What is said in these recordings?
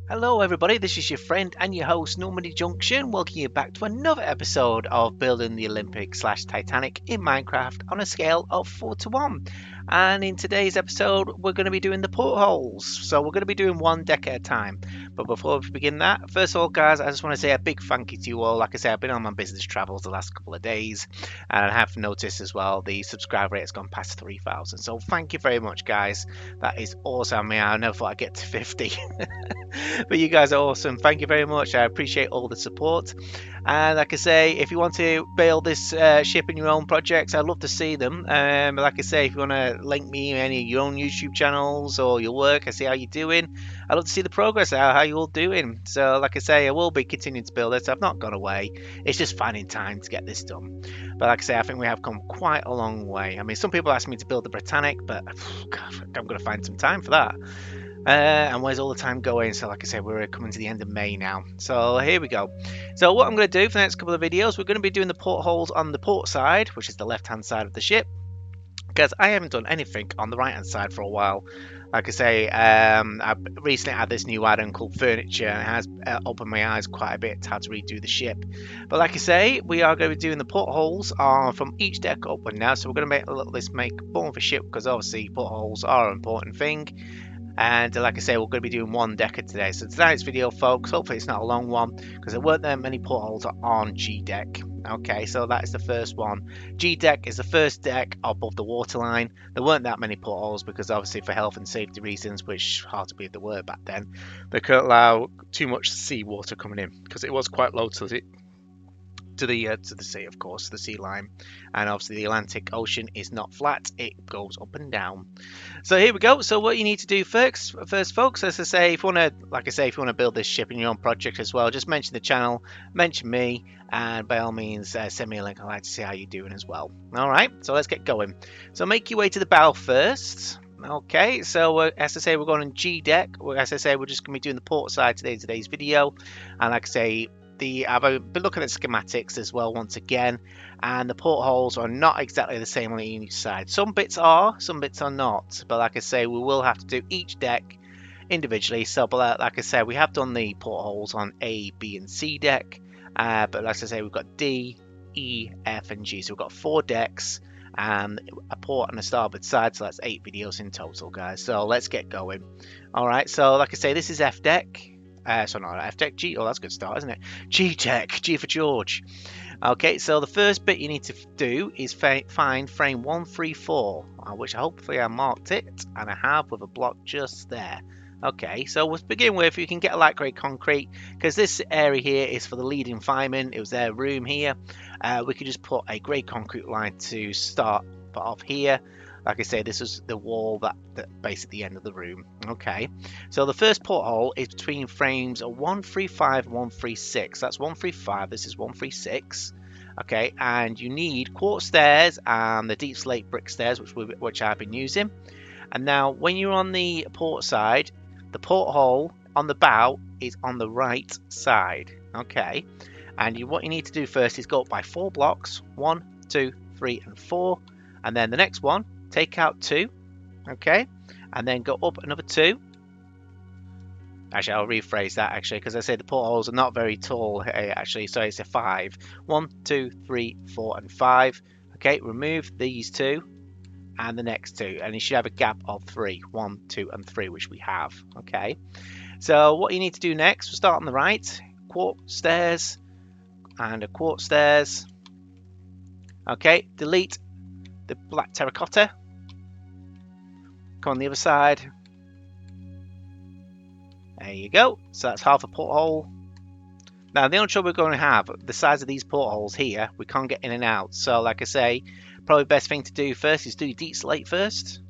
Hello, everybody. This is your friend and your host, Normandie Junction, welcoming you back to another episode of building the Olympic slash Titanic in Minecraft on a scale of 4 to 1. And in today's episode, we're going to be doing the portholes. So we're going to be doing one deck at a time. But before we begin that, first of all, guys, I just want to say a big thank you to you all. Like I said, I've been on my business travels the last couple of days, and I have noticed as well the subscriber rate has gone past 3,000. So thank you very much, guys. That is awesome. I mean, I never thought I'd get to 50. But you guys are awesome. Thank you very much. I appreciate all the support. And like I say, if you want to build this ship in your own projects, I'd love to see them. Like I say, if you want to link me any of your own YouTube channels or your work, I see how you're doing. I'd love to see the progress, how you're all doing. So, like I say, I will be continuing to build this. I've not gone away. It's just finding time to get this done. But like I say, I think we have come quite a long way. I mean, some people ask me to build the Britannic, but God, I'm going to find some time for that. And where's all the time going? So like I said, we're coming to the end of May now. So here we go. So what I'm going to do for the next couple of videos, we're going to be doing the portholes on the port side, which is the left hand side of the ship, because I haven't done anything on the right hand side for a while. Like I say, I recently had this new add-on called Furniture, and it has opened my eyes quite a bit to how to redo the ship. But like I say, we are going to be doing the portholes from each deck upward now. So we're going to make more of a ship, because obviously portholes are an important thing. And like I say, we're going to be doing one decker today. So tonight's video, folks, hopefully it's not a long one, because there weren't that many portholes on G deck. Okay, so that is the first one. G deck is the first deck above the waterline. There weren't that many portholes because obviously for health and safety reasons, which hard to believe there were back then, they couldn't allow too much seawater coming in because it was quite low to the sea, of course, the sea line, and obviously the Atlantic Ocean is not flat; it goes up and down. So here we go. So what you need to do first, folks, as I say, if you want to, like I say, if you want to build this ship in your own project as well, just mention the channel, mention me, and by all means, send me a link. I'd like to see how you're doing as well. All right, so let's get going. So make your way to the bow first. Okay, so as I say, we're going on G deck. As I say, we're just going to be doing the port side today in today's video, and like I say, I've been looking at schematics as well once again, and the portholes are not exactly the same on each side. Some bits are, some bits are not. But like I say, we will have to do each deck individually. So, but like I said, we have done the portholes on A, B, and C deck. But like I say, we've got D, E, F, and G. So we've got 4 decks and a port on the starboard side. So that's 8 videos in total, guys. So let's get going. All right. So like I say, this is F deck. So not F deck, G. Oh, that's a good start, isn't it? G deck, G for George. Okay, so the first bit you need to do is find frame 134, which hopefully I marked it, and I have with a block just there. Okay, so we'll begin with, you can get a light grey concrete, because this area here is for the leading firemen. It was their room here. We could just put a grey concrete line to start off here. Like I say, this is the wall that base at the end of the room. Okay, so the first porthole is between frames 135 and 136. That's 135. This is 136. Okay, and you need quartz stairs and the deep slate brick stairs, which I've been using. And now, when you're on the port side, the porthole on the bow is on the right side. Okay, and what you need to do first is go up by 4 blocks: 1, 2, 3, and 4, and then the next one, take out 2, okay, and then go up another 2. Actually, I'll rephrase that actually, because I say the portholes are not very tall actually, so it's a 5. 1, 2, 3, 4, and 5. Okay, remove these 2 and the next 2, and you should have a gap of 3. 1, 2, and 3, which we have. Okay, so what you need to do next, we'll start on the right, quartz stairs and a quartz stairs. Okay, delete the black terracotta. Come on the other side. There you go. So that's half a porthole. Now the only trouble we're going to have, the size of these portholes here, we can't get in and out. So like I say, probably the best thing to do first is do your deep slate first.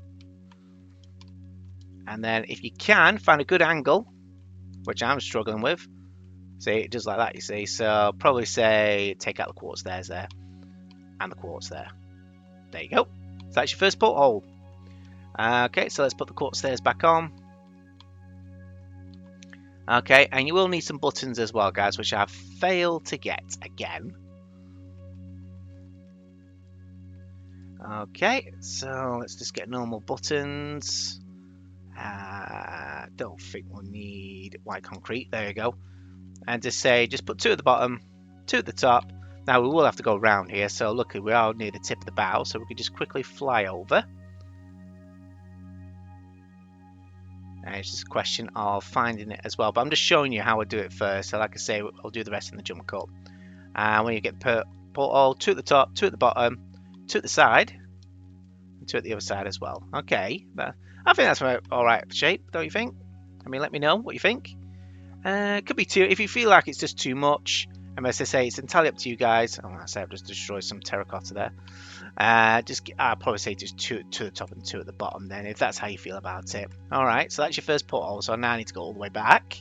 And then if you can, find a good angle, which I'm struggling with. See, just like that, you see. So probably say, take out the quartz stairs there. And the quartz there. There you go. So that's your first porthole. Okay, so let's put the quartz stairs back on. Okay, and you will need some buttons as well, guys, which I've failed to get again. Okay, so let's just get normal buttons. don't think we'll need white concrete. There you go. And just put 2 at the bottom, 2 at the top. Now we will have to go around here, so look, we are near the tip of the bow, so we can just quickly fly over. And it's just a question of finding it as well, but I'm just showing you how I do it first. So like I say, I'll do the rest in the jump cut. And when you get porthole, 2 at the top, 2 at the bottom, 2 at the side, and 2 at the other side as well. Okay, but I think that's all right shape, don't you think? I mean, let me know what you think. Could be 2 if you feel like it's just too much. And as I say, it's entirely up to you guys. Oh, I say I've just destroyed some terracotta there. I'll probably say just 2 at the top and 2 at the bottom then, if that's how you feel about it. All right, so that's your first porthole. So now I need to go all the way back.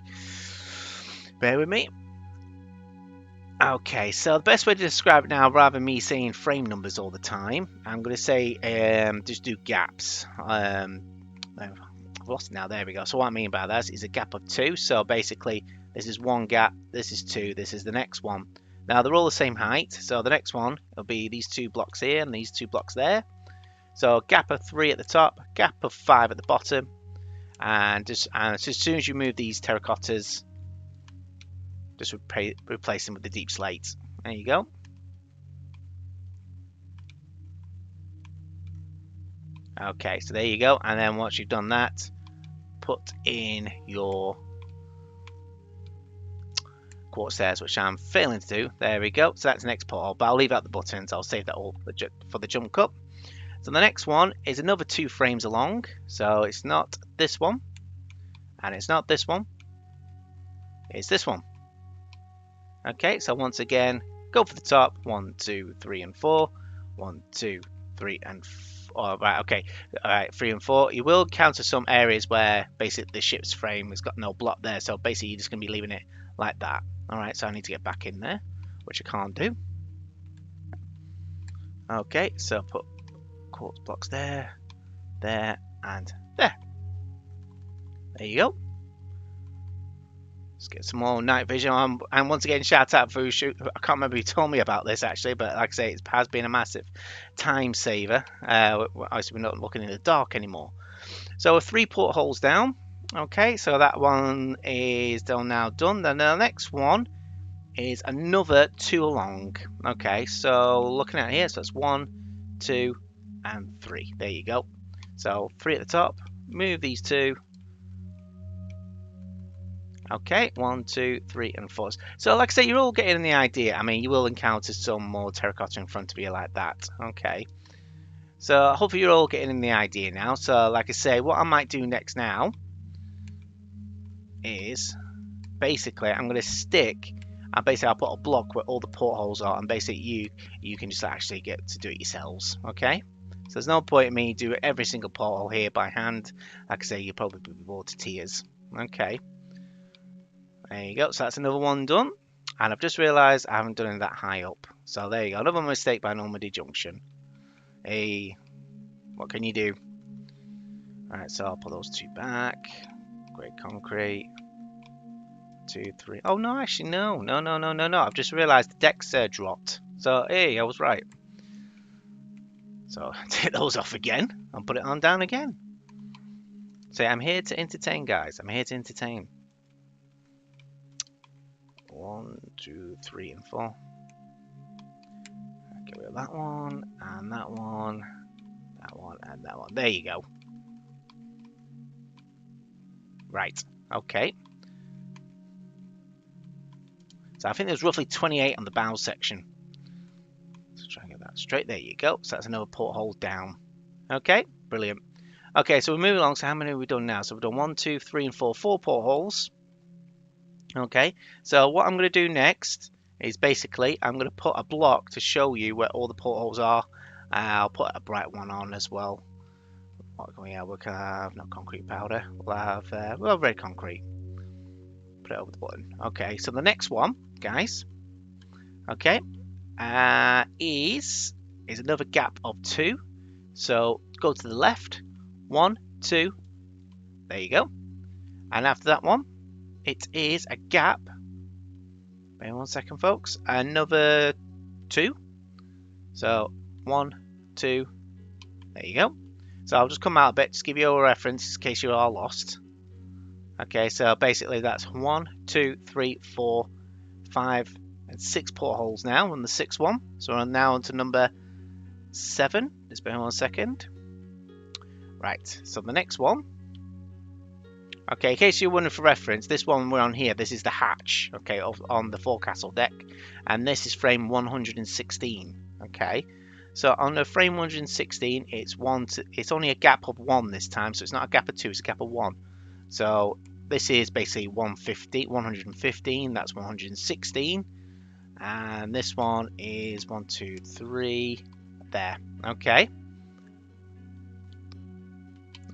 Bear with me. Okay, so the best way to describe it now, rather than me saying frame numbers all the time, I'm going to say just do gaps. I've lost it now. There we go. So what I mean by that is a gap of 2. So basically, this is 1 gap, this is 2, this is the next one. Now they're all the same height, so the next one will be these 2 blocks here and these 2 blocks there. So gap of 3 at the top, gap of 5 at the bottom, and so as soon as you move these terracottas, just replace them with the deep slate. There you go. Okay, so there you go. And then once you've done that, put in your quartz stairs, which I'm failing to do. There we go. So that's the next porthole, but I'll leave out the buttons. I'll save that all for the jump cut. So the next one is another 2 frames along. So it's not this one, and it's not this one. It's this one. Okay, so once again, go for the top. 1, 2, 3, and 4. 1, 2, 3, and 4. Right, okay. All right, 3 and 4. You will encounter some areas where basically the ship's frame has got no block there. So basically, you're just going to be leaving it like that. All right, so I need to get back in there, which I can't do. Okay, so put quartz blocks there, there, and there. There you go. Let's get some more night vision on. And once again, shout out for Shoot. I can't remember who told me about this actually, but like I say, it has been a massive time saver. Obviously, we're not looking in the dark anymore. So 3 portholes down. Okay, so that one is now done. Then the next one is another 2 along. Okay, so looking at here, so that's 1, 2, and 3. There you go. So 3 at the top. Move these 2. Okay, 1, 2, 3, and 4. So like I say, you're all getting the idea. I mean, you will encounter some more terracotta in front of you like that. Okay. So hopefully you're all getting the idea now. So like I say, what I might do next now is basically I'm going to stick, and basically I'll put a block where all the portholes are, and basically you can just actually get to do it yourselves. Okay. So there's no point in me doing every single porthole here by hand. Like I say, you'll probably be bored to tears. Okay. There you go. So that's another one done. And I've just realised I haven't done it that high up. So there you go. Another mistake by Normandie Junction. Hey, what can you do? Alright, so I'll put those 2 back. Great concrete. 2, 3. Oh, no, actually, no. No. I've just realised the deck's dropped. So, hey, I was right. So, take those off again and put it on down again. So, I'm here to entertain, guys. I'm here to entertain. 1, 2, 3, and 4. Get rid of that one, and that one, that one, and that one. There you go. Right, okay. So I think there's roughly 28 on the bow section. Let's try and get that straight. There you go. So that's another porthole down. Okay, brilliant. Okay, so we're moving along. So how many have we done now? So we've done 1, 2, 3, and 4. 4 portholes. Okay, so what I'm going to do next is basically I'm going to put a block to show you where all the portholes are. I'll put a bright one on as well. What can we have? We can have not concrete powder. We'll have red concrete. Put it over the button. Okay, so the next one, guys. Okay, is another gap of 2. So go to the left. 1, 2. There you go. And after that one, it is a gap. Wait 1 second, folks. Another 2. So 1, 2. There you go. So I'll just come out a bit, just give you a reference in case you're all lost. Okay, so basically that's 1, 2, 3, 4, 5, and 6 portholes now on the sixth one. So we're now on to number 7. Just bear 1 second. Right, so the next one. Okay, in case you're wondering for reference, this one we're on here, this is the hatch, okay, on the forecastle deck, and this is frame 116. Okay, so on the frame 116, it's only a gap of 1 this time, so it's not a gap of 2, it's a gap of 1. So this is basically 115, that's 116, and this one is 1, 2, 3, there. Okay.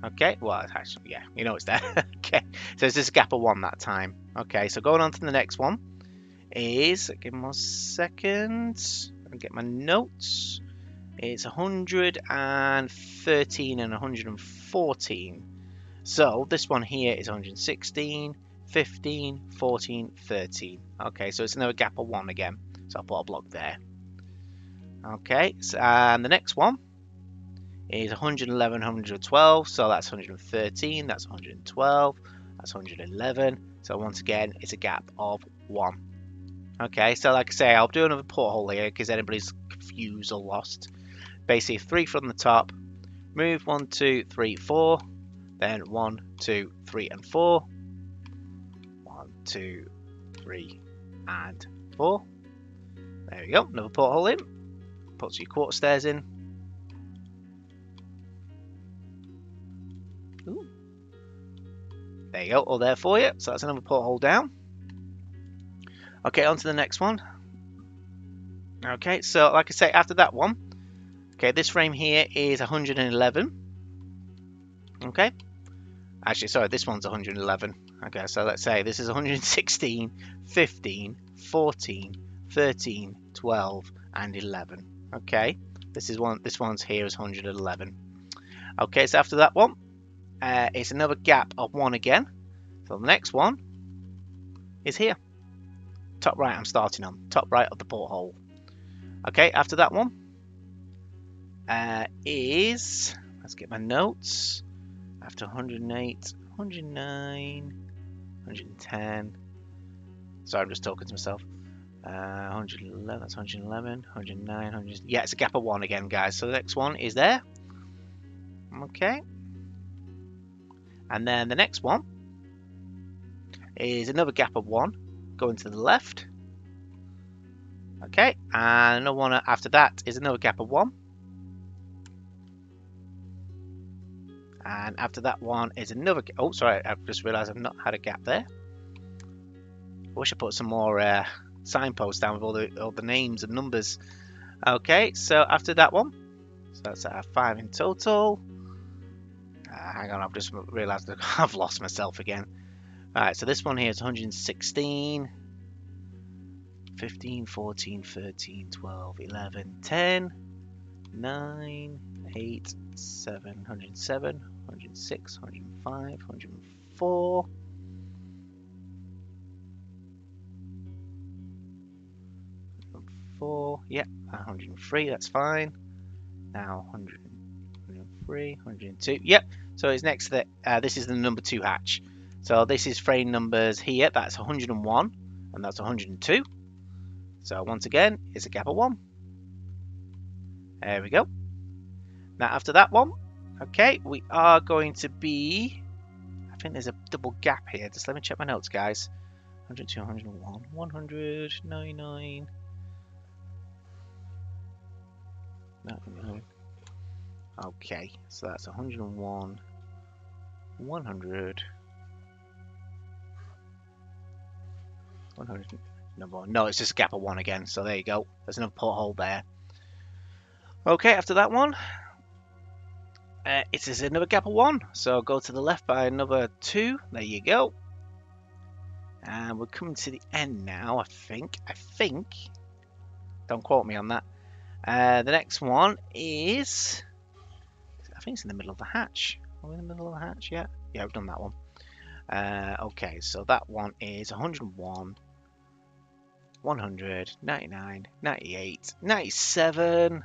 Okay, well, actually, yeah, you know it's there. Okay, so it's just a gap of 1 that time. Okay, so going on to the next one is, give me 1 second, and get my notes. It's 113 and 114. So this one here is 116, 15, 14, 13. Okay, so it's another gap of 1 again. So I'll put a block there. Okay, so, and the next one is 111, 112, so that's 113, that's 112, that's 111. So once again, it's a gap of 1. Okay, so like I say, I'll do another porthole here because anybody's confused or lost. Basically, 3 from the top, move 1, 2, 3, 4, then 1, 2, 3, and 4, 1, 2, 3, and 4. There we go, another porthole in. Puts your quarter stairs in. Ooh. There you go, all there for you. So that's another porthole down. Okay, on to the next one. Okay, so like I say, after that one, okay, this frame here is 111. Okay, actually, sorry, this one's 111. Okay, so let's say this is 116, 15, 14, 13, 12, and 11. Okay, this one's here is 111. Okay, so after that one, it's another gap of 1 again. So the next one is here. Top right I'm starting on. Top right of the porthole. Okay, after that one is, let's get my notes. After 108, 109, 110. Sorry, I'm just talking to myself. 111, that's 111, 109, 100. Yeah, it's a gap of 1 again, guys. So the next one is there. Okay. And then the next one is another gap of 1 going to the left. Okay, and another one after that is another gap of 1. And after that one is another. Oh, sorry, I've just realised I've not had a gap there. I wish I put some more signposts down with all the names and numbers. Okay, so after that one, so that's 5 in total. Hang on, I've just realised that I've lost myself again. Alright, so this one here is 116, 15, 14, 13, 12, 11, 10, 9, 8, 7, 107, 106, 105, 104. 104, yeah, 103, that's fine. Now 100, 103, 102, yep. So it's next to the, this is the number 2 hatch. So this is frame numbers here, that's 101, and that's 102. So once again, it's a gap of 1. There we go. Now after that one, okay, we are going to be, I think there's a double gap here. Just let me check my notes, guys. 102, 101, 100, 99, 99. Okay, so that's 101, 100, 100. No, it's just a gap of 1 again. So there you go. There's another porthole there. Okay, after that one, it is another gap of 1. So go to the left by another 2. There you go. And we're coming to the end now, I think. Don't quote me on that. The next one is, I think it's in the middle of the hatch. Are we in the middle of the hatch yet? Yeah, we've done that one. Okay, so that one is 101, 100, 99, 98, 97,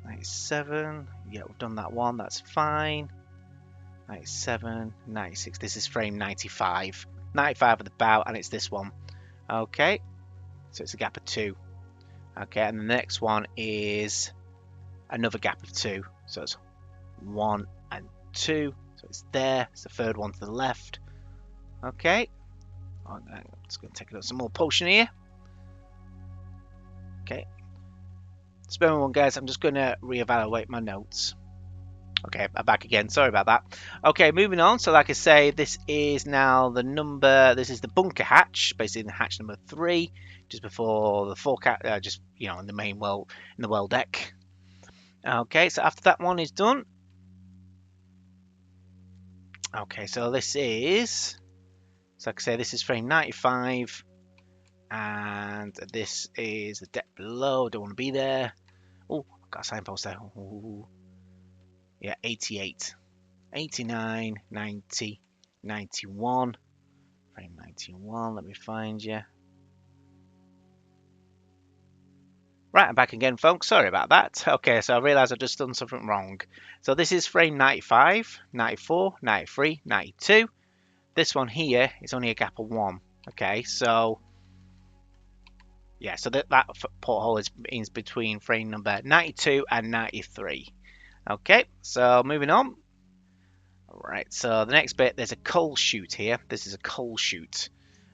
97. Yeah, we've done that one. That's fine. 97, 96. This is frame 95. 95 at the bow, and it's this one. Okay, so it's a gap of 2. Okay, and the next one is another gap of 2. So it's 1 and 2. So it's there. It's the third one to the left. Okay. I'm just going to take some more potion here. Okay. Spare me one, guys. I'm just going to reevaluate my notes. Okay, I'm back again. Sorry about that. Okay, moving on. So, like I say, this is now the number. This is the bunker hatch, basically the hatch number 3, just before the forecast. Just in the main well, in the well deck. Okay, so after that one is done. Okay, so this is. So, like I say, this is frame 95, and this is the deck below. Don't want to be there. Oh, got a signpost there. Ooh. Yeah, 88, 89, 90, 91. Frame 91. Let me find you. Right, I'm back again, folks. Sorry about that. Okay, so I realised I've just done something wrong. So this is frame 95, 94, 93, 92. This one here is only a gap of 1. Okay, so yeah, so that porthole is between frame number 92 and 93. Okay, so moving on. All right, so the next bit, there's a coal chute here. This is a coal chute,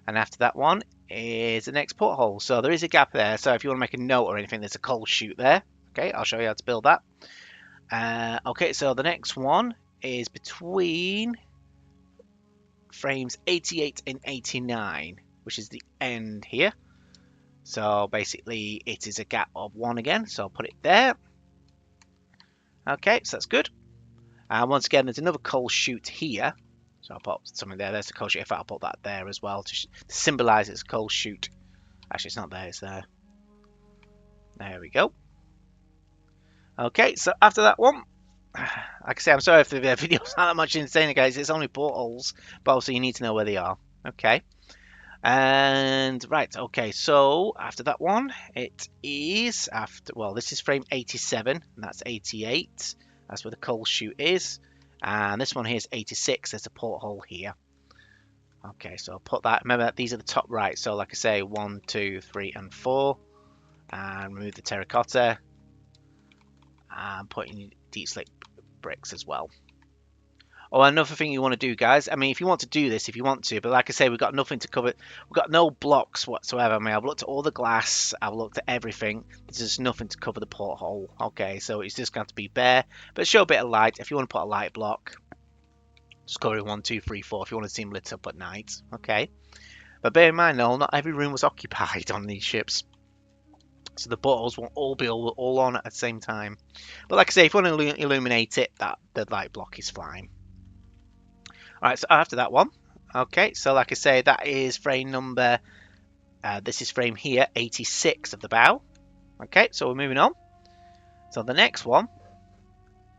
and after that one is the next porthole. So there is a gap there. So if you want to make a note or anything, there's a coal chute there. Okay, I'll show you how to build that. Okay, so the next one is between frames 88 and 89, which is the end here. So basically it is a gap of 1 again, so I'll put it there. Okay, so that's good. And once again, there's another coal chute here, so I'll put something there. There's the coal chute. In fact, I'll put that there as well to symbolize it's a coal chute. Actually, it's not there, it's there. There we go. Okay, so after that one, like I say, I'm sorry if the video's not that much insane, guys. It's only portholes, but also you need to know where they are. Okay. And right, okay, so after that one, it is well, this is frame 87, and that's 88. That's where the coal chute is. And this one here is 86. There's a porthole here. Okay, so I'll put that. Remember that these are the top right. So like I say, 1, 2, 3, and 4. And remove the terracotta. And put in deep slate bricks as well. Oh, another thing you want to do, guys. I mean, if you want to do this, if you want to, but like I say, we've got nothing to cover. We've got no blocks whatsoever. I mean, I've looked at all the glass. I've looked at everything. There's just nothing to cover the porthole. Okay, so it's just going to be bare, but show a bit of light. If you want to put a light block, just cover it 1, 2, 3, 4. If you want to see them lit up at night, okay. But bear in mind, though, not every room was occupied on these ships. So the portholes won't all be all on at the same time. But like I say, if you want to illuminate it, the light block is fine. Alright, so after that one, okay, so like I say, that is frame number, this is frame here, 86 of the bow. Okay, so we're moving on. So the next one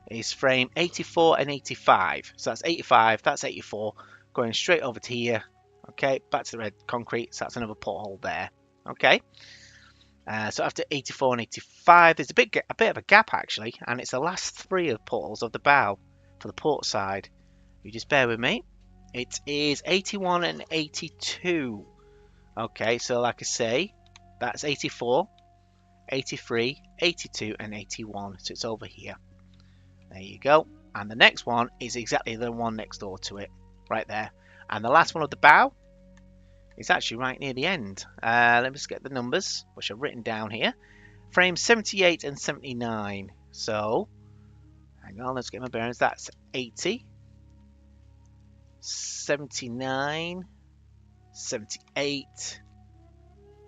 is frame 84 and 85. So that's 85, that's 84, going straight over to here. Okay, back to the red concrete, so that's another porthole there. Okay, so after 84 and 85, there's a bit of a gap actually, and it's the last 3 of portholes of the bow for the port side. You just bear with me. It is 81 and 82. Okay, so like I say, that's 84, 83, 82, and 81. So it's over here. There you go. And the next one is exactly the one next door to it, right there. And the last one of the bow is actually right near the end. Let me just get the numbers, which are written down here. Frames 78 and 79. So, hang on, let's get my bearings. That's 80. 79, 78,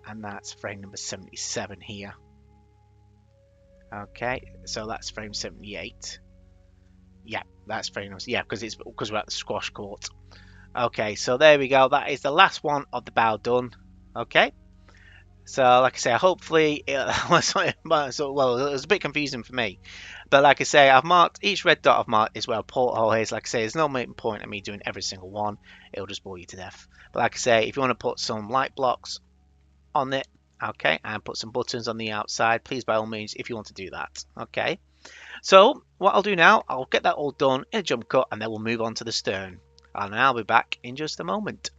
and that's frame number 77 here. Okay, so that's frame 78. Yeah, that's frame number, yeah, because we're at the squash court. Okay, so there we go. That is the last one of the bow done. Okay. So, like I say, hopefully it was well, it was a bit confusing for me. But like I say, I've marked each red dot I've marked is where a porthole is. Like I say, there's no point in me doing every single one. It'll just bore you to death. But like I say, if you want to put some light blocks on it, okay, and put some buttons on the outside, please by all means, if you want to do that, okay. So what I'll do now, I'll get that all done in a jump cut, and then we'll move on to the stern. And I'll be back in just a moment.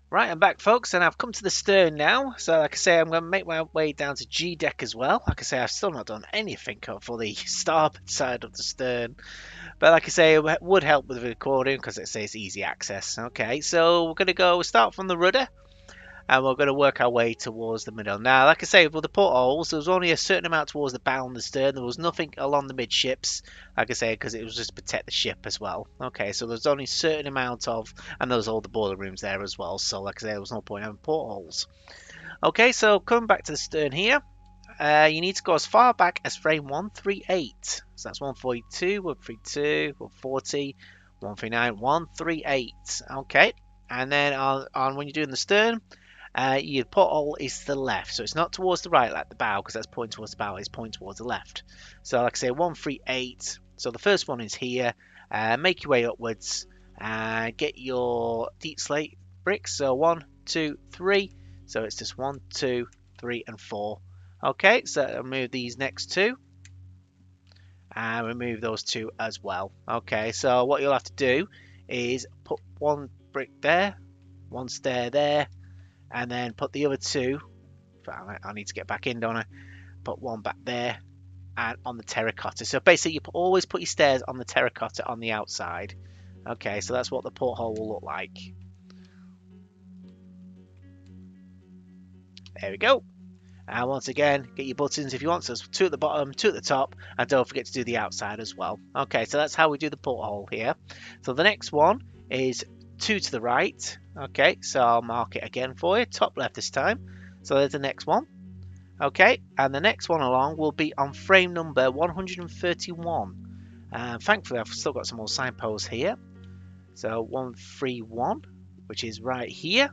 Right, I'm back, folks, and I've come to the stern now. So, like I say, I'm going to make my way down to G deck as well. Like I say, I've still not done anything for the starboard side of the stern. But like I say, it would help with the recording because it says easy access. Okay, so we're going to start from the rudder. And we're going to work our way towards the middle. Now, like I say, with the portholes, there was only a certain amount towards the bow and the stern. There was nothing along the midships, like I say, because it was just to protect the ship as well. Okay, so there's only a certain amount of, and there's all the boiler rooms there as well. So, like I say, there was no point having portholes. Okay, so coming back to the stern here, you need to go as far back as frame 138. So that's 142, 132, 140, 139, 138. Okay, and then on when you're doing the stern, your porthole is to the left, so it's not towards the right like the bow, because that's pointing towards the bow, it's pointing towards the left. So like I say, 138, so the first one is here. Make your way upwards, get your deep slate bricks, so 1, 2, 3, so it's just 1, 2, 3 and 4. Okay, so remove these next two, and remove those two as well. Okay, so what you'll have to do is put one brick there, one stair there, and then put the other two, I need to get back in, don't I? Put one back there and on the terracotta. So basically you always put your stairs on the terracotta on the outside. Okay, so that's what the porthole will look like. There we go. And once again, get your buttons if you want. So there's 2 at the bottom, 2 at the top, and don't forget to do the outside as well. Okay, so that's how we do the porthole here. So the next one is 2 to the right. Okay, so I'll mark it again for you, top left this time. So there's the next one. Okay, and the next one along will be on frame number 131. Thankfully, I've still got some more signposts here. So 131, which is right here.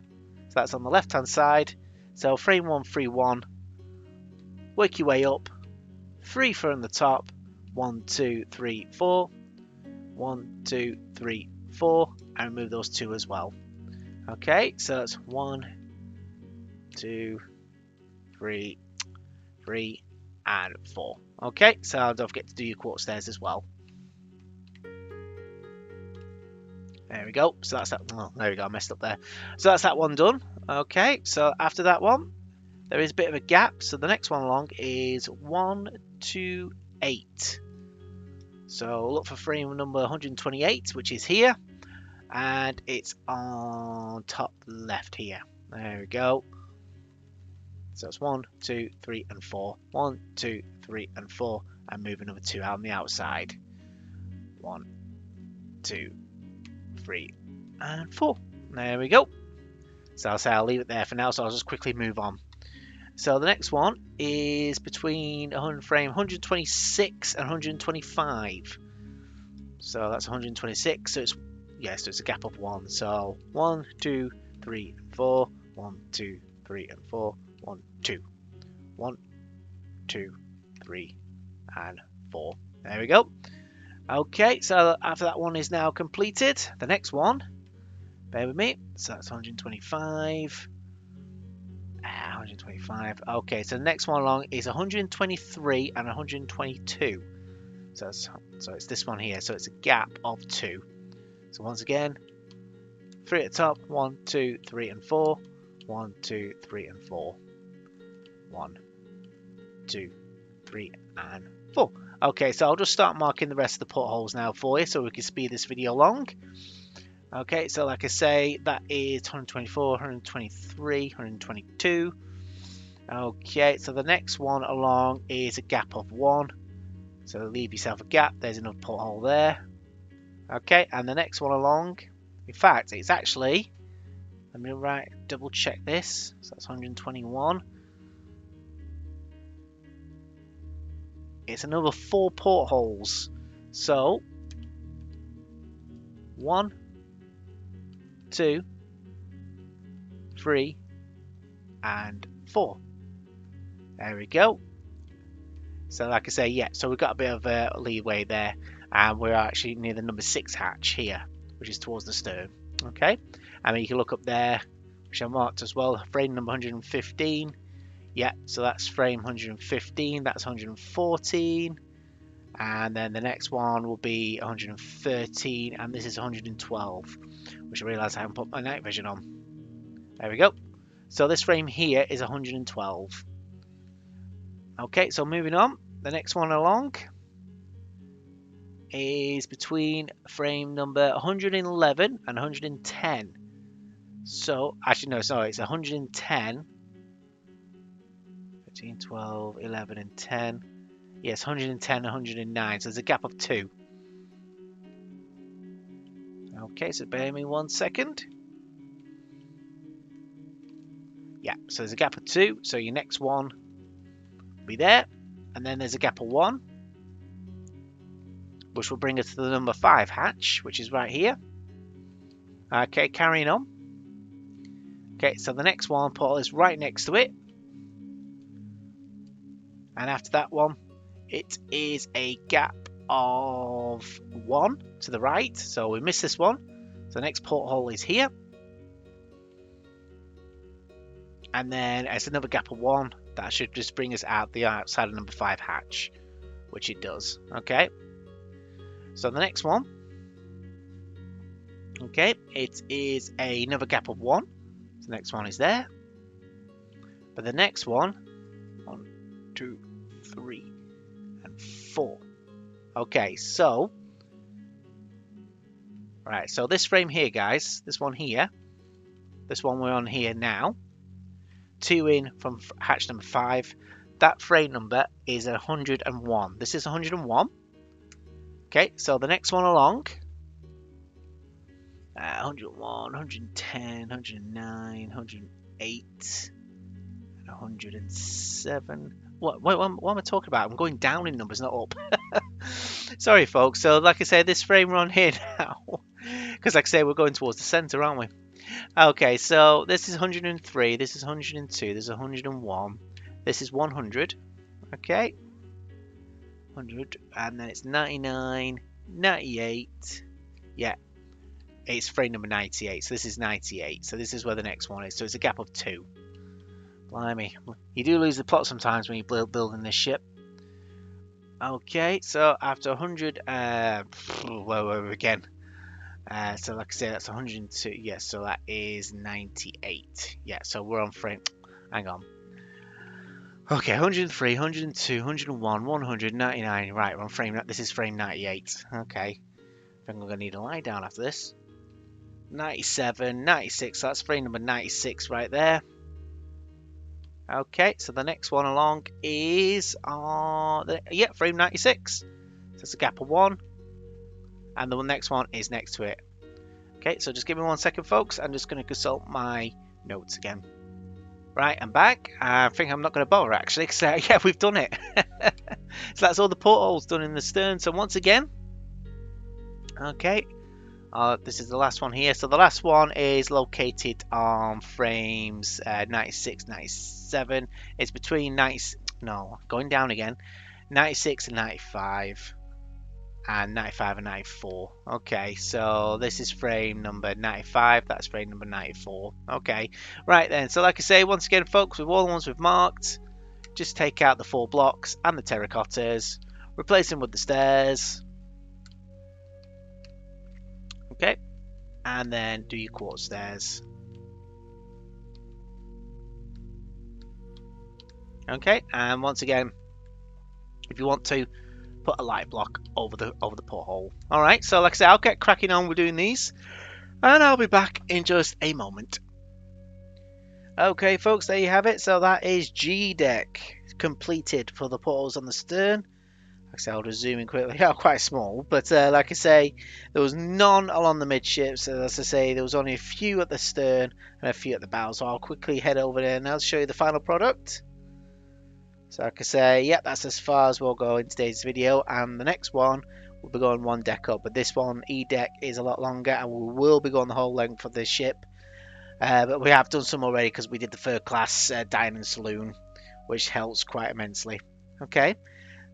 So that's on the left hand side. So frame 131, work your way up, 3 from the top, 1, 2, 3, 4, 1, 2, 3, 4, and remove those 2 as well. Okay, so that's 1, 2, 3, 3, and 4. Okay, so don't forget to do your quarter stairs as well. There we go. So that's that. Oh, there we go. I messed up there. So that's that one done. Okay, so after that one, there is a bit of a gap. So the next one along is 128. So look for frame number 128, which is here. And it's on top left here. There we go. So it's 1, 2, 3, and 4. 1, 2, 3, and 4. And move another 2 out on the outside. 1, 2, 3, and 4. There we go. So I'll say I'll leave it there for now. So I'll just quickly move on. So the next one is between frame 126 and 125. So that's 126. So it's so it's a gap of 1. So 1, 2, 3, and 4. 1, 2, 3, and 4. 1, 2. 1, 2, 3, and 4. There we go. Okay, so after that one is now completed, the next one, bear with me, so that's 125. 125. Okay, so the next one along is 123 and 122. So it's this one here. So it's a gap of 2. So once again, 3 at the top. 1, 2, 3, and 4. 1, 2, 3, and 4. 1, 2, 3, and 4. Okay, so I'll just start marking the rest of the portholes now for you so we can speed this video along. Okay, so like I say, that is 124, 123, 122. Okay, so the next one along is a gap of 1. So leave yourself a gap. There's another porthole there. Okay, and the next one along, in fact, it's actually, let me double check this. So that's 121. It's another 4 portholes. So 1, 2, 3, and 4. There we go. So like I say, yeah, so we've got a bit of leeway there, and we're actually near the number 6 hatch here, which is towards the stern. Okay, and you can look up there, which I marked as well, frame number 115. Yeah, so that's frame 115, that's 114, And then the next one will be 113, and this is 112, which I realise I haven't put my night vision on. There we go. So this frame here is 112. Okay, so moving on, the next one along is between frame number 111 and 110. So, actually no, sorry, it's 110, 13, 12, 11 and 10. Yes, 110, 109, so there's a gap of 2. Okay, so bear me 1 second. Yeah, so there's a gap of 2, so your next one will be there. And then there's a gap of 1, which will bring us to the number 5 hatch, which is right here. Okay, carrying on. Okay, so the next one, portal is right next to it. And after that one, it is a gap of 1 to the right. So we missed this one. So the next porthole is here. And then it's another gap of 1. That should just bring us out the outside of number 5 hatch, which it does. Okay. So the next one, okay, it is another gap of 1. So the next one is there. But the next one, 1, 2, 3, and 4. Okay, so, right, so this frame here, guys, this one here, this one we're on here now, 2 in from hatch number 5, that frame number is 101. This is 101. Okay, so the next one along, 101, 110, 109, 108, 107. What am I talking about? I'm going down in numbers, not up. Sorry, folks. So, like I said, this frame we're on here now, because like I say, we're going towards the centre, aren't we? Okay, so this is 103, this is 102, this is 101, this is 100. Okay, 100, and then it's 99, 98. Yeah, it's frame number 98, so this is 98. So this is where the next one is. So it's a gap of 2. Blimey, you do lose the plot sometimes when you're building this ship. Okay, so after 100, where were we again? So like I say, that's 102. Yes, so that is 98. Yeah, so we're on frame. Hang on. Okay, 103, 102, 101, 199. Right, we're on frame. This is frame 98. Okay. I think I'm going to need a lie down after this. 97, 96. So that's frame number 96 right there. Okay, so the next one along is frame 96. So it's a gap of 1. And the next one is next to it. Okay, so just give me 1 second, folks. I'm just going to consult my notes again. Right, I'm back. I think I'm not going to bother, actually, because yeah, we've done it. So that's all the portholes done in the stern. So once again, okay, this is the last one here. So the last one is located on frames 96, 97. It's between 96 and 95. And 95 and 94. Okay, so this is frame number 95. That's frame number 94. Okay, right then. So like I say, once again, folks, with all the ones we've marked, just take out the 4 blocks and the terracottas, replace them with the stairs. Okay, and then do your quartz stairs. Okay, and once again, if you want to, put a light block over the porthole. All right, so like I said, I'll get cracking on with doing these, and I'll be back in just a moment. Okay, folks, there you have it. So that is G deck completed for the portholes on the stern. Like I said, I'll just zoom in quickly. They are quite small, but like I say, there was none along the midships. So as I say, there was only a few at the stern and a few at the bow. So I'll quickly head over there and I'll show you the final product. So like I say, yeah, that's as far as we'll go in today's video, and the next one will be going 1 deck up, but this one, E deck, is a lot longer, and we will be going the whole length of this ship. But we have done some already because we did the 3rd class dining saloon, which helps quite immensely. Okay,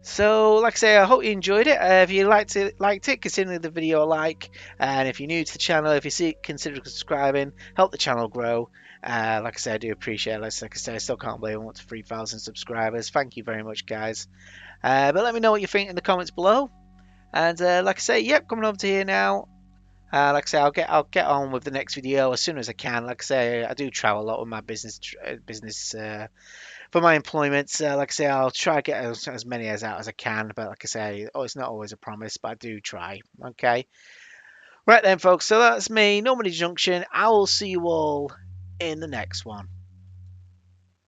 So, like I say, I hope you enjoyed it. If you liked it, consider the video a like. And if you're new to the channel, if you see, consider subscribing. Help the channel grow. Like I say, I do appreciate it. Like I say, I still can't believe I want to 3,000 subscribers. Thank you very much, guys. But let me know what you think in the comments below. And like I say, yep, coming over to here now. Like I say, I'll get on with the next video as soon as I can. Like I say, I do travel a lot with my business for my employment. Like I say, I'll try to get as many as out as I can. But like I say, oh, it's not always a promise, but I do try. Okay, right then, folks. So that's me, Normandie Junction. I will see you all in the next one.